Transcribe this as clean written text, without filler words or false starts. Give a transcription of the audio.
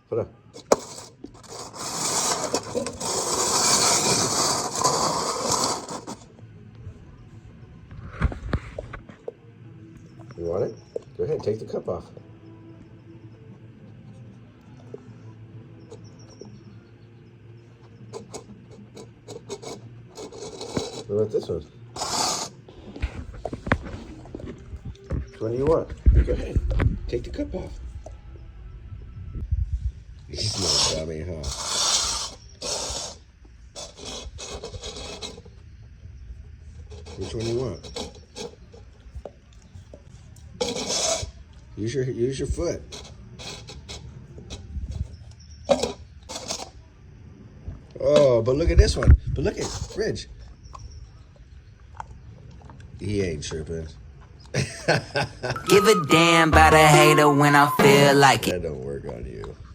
Put up. You want it? Go ahead, take the cup off. What about this one? Which one do you want? Go ahead, take the cup off. He's no dummy, huh? Which one do you want? Use your foot. Oh, but look at this one. But look at Ridge. He ain't tripping. Give a damn about a hater when I feel like it. That don't work on you.